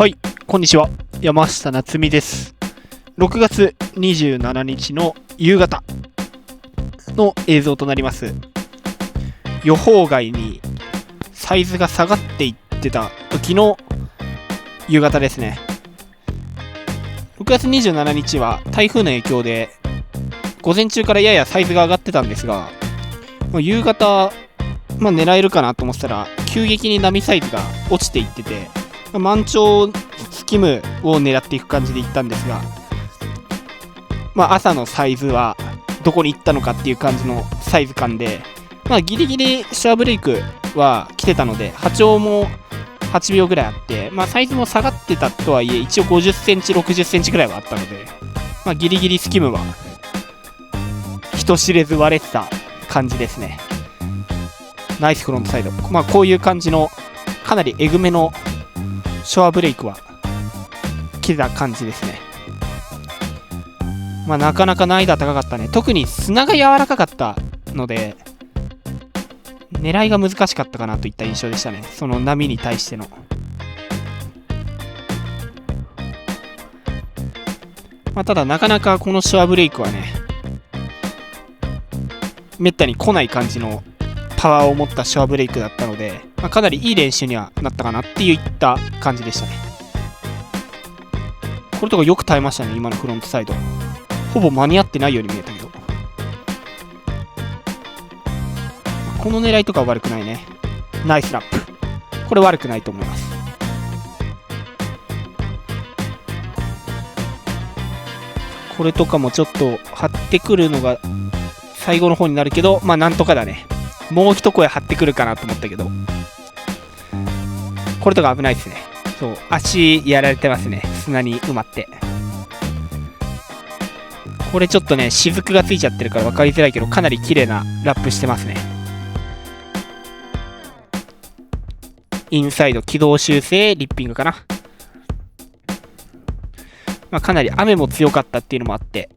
はい、こんにちは。山下夏美です。6月27日の夕方の映像となります。予報外にサイズが下がっていってた時の夕方ですね。6月27日は台風の影響で午前中からややサイズが上がってたんですが、夕方、狙えるかなと思ってたら急激に波サイズが落ちていってて、満潮スキムを狙っていく感じでいったんですが、朝のサイズはどこに行ったのかっていう感じのサイズ感で、ギリギリシャワーブレイクは来てたので、波長も8秒ぐらいあって、サイズも下がってたとはいえ、一応50センチ、60センチぐらいはあったので、ギリギリスキムは人知れず割れてた感じですね。ナイスフロントサイド。こういう感じのかなりエグめのショアブレイクは来てた感じですね。なかなか難易度は高かったね。特に砂が柔らかかったので狙いが難しかったかなといった印象でしたね。その波に対しての。ただなかなかこのショアブレイクはね、めったに来ない感じのパワーを持ったショアブレイクだったので、かなりいい練習にはなったかなっていった感じでしたね。これとかよく耐えましたね、今のフロントサイド。ほぼ間に合ってないように見えたけど、この狙いとかは悪くないね。ナイスラップ。これ悪くないと思います。これとかもちょっと張ってくるのが最後の方になるけど、なんとかだね。もう一声張ってくるかなと思ったけど、これとか危ないですね。そう、足やられてますね、砂に埋まって。これちょっとね、雫がついちゃってるから分かりづらいけど、かなり綺麗なラップしてますね。インサイド軌道修正リッピングかな。かなり雨も強かったっていうのもあって、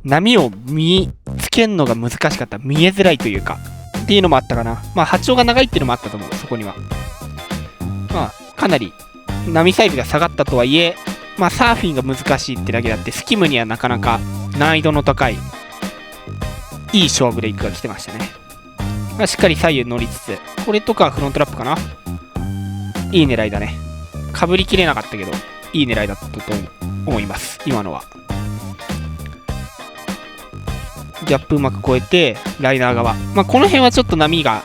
波を見つけるのが難しかった。見えづらいというかっていうのもあったかな。波長が長いっていうのもあったと思う。そこにはかなり波サイズが下がったとはいえ、サーフィンが難しいってだけだって、スキムにはなかなか難易度の高いいいショアブレイクが来てましたね。しっかり左右乗りつつ、これとかフロントラップかな。いい狙いだね。かぶりきれなかったけどいい狙いだったと思います。今のはギャップうまく越えてライナー側、この辺はちょっと波が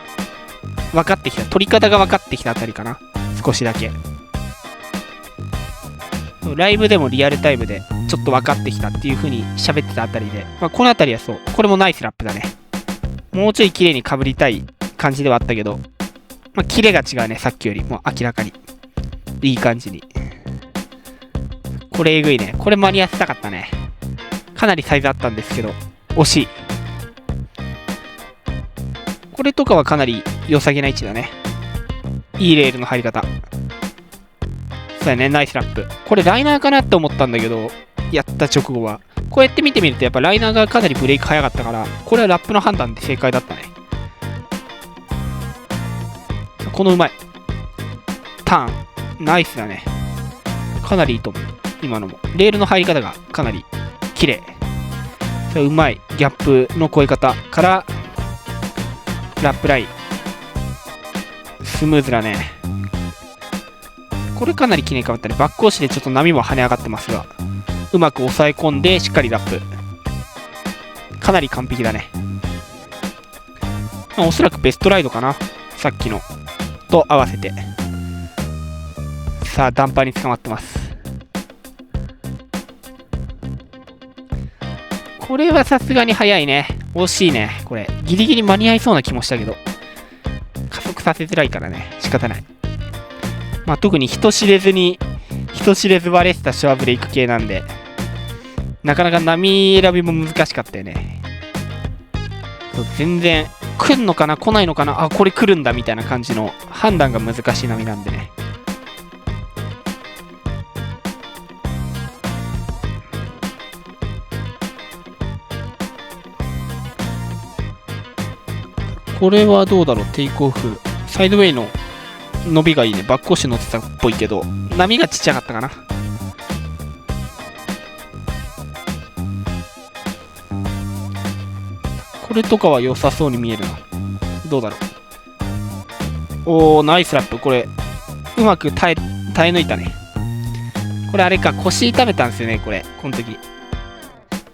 分かってきた、取り方が分かってきたあたりかな。少しだけライブでもリアルタイムでちょっと分かってきたっていう風に喋ってたあたりで、このあたりはそう、これもナイスラップだね。もうちょい綺麗に被りたい感じではあったけど、キレが違うね、さっきよりも明らかにいい感じに。これえぐいね。これ間に合わせたかったね。かなりサイズあったんですけど惜しい。これとかはかなり良さげな位置だね。いいレールの入り方。そうだね、ナイスラップ。これライナーかなって思ったんだけど、やった直後はこうやって見てみるとやっぱライナーがかなりブレイク早かったから、これはラップの判断で正解だったね。このうまいターンナイスだね。かなりいいと思う。今のもレールの入り方がかなり綺麗。うまいギャップの越え方からラップラインスムーズだね。これかなり綺麗に変わったね。バック押しでちょっと波も跳ね上がってますが、うまく抑え込んでしっかりラップ。かなり完璧だね。おそらくベストライドかな、さっきのと合わせて。さあダンパーに捕まってます。これはさすがに早いね。惜しいね。これギリギリ間に合いそうな気もしたけど、加速させづらいからね、仕方ない。特に人知れず割れてたショアブレイク系なんで、なかなか波選びも難しかったよね。全然来んのかな来ないのかな、これ来るんだみたいな感じの判断が難しい波なんでね。これはどうだろう。テイクオフサイドウェイの伸びがいいね。バックコッシュ乗ってたっぽいけど、波がちっちゃかったかな。これとかは良さそうに見えるな。どうだろう。おー、ナイスラップ。これ、うまく耐え抜いたね。これあれか、腰痛めたんですよね、これ。この時。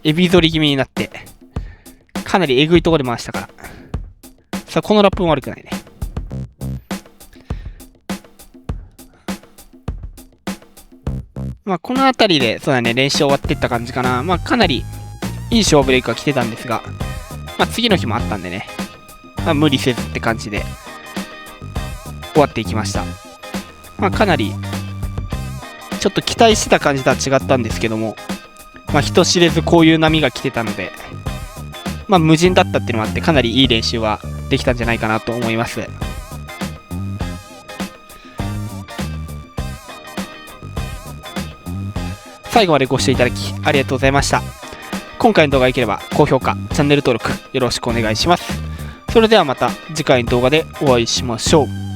エビ反り気味になって。かなりえぐいところで回したから。さあ、このラップも悪くないね。まあ、この辺りで、そうだね、練習終わっていった感じかな。まあ、かなりいいショーブレイクが来てたんですが、まあ、次の日もあったんでね、まあ、無理せずって感じで終わっていきました。まあ、かなり、ちょっと期待してた感じとは違ったんですけども、まあ、人知れずこういう波が来てたので、まあ、無人だったっていうのもあって、かなりいい練習はできたんじゃないかなと思います。最後までご視聴いただきありがとうございました。今回の動画が良ければ高評価、チャンネル登録よろしくお願いします。それではまた次回の動画でお会いしましょう。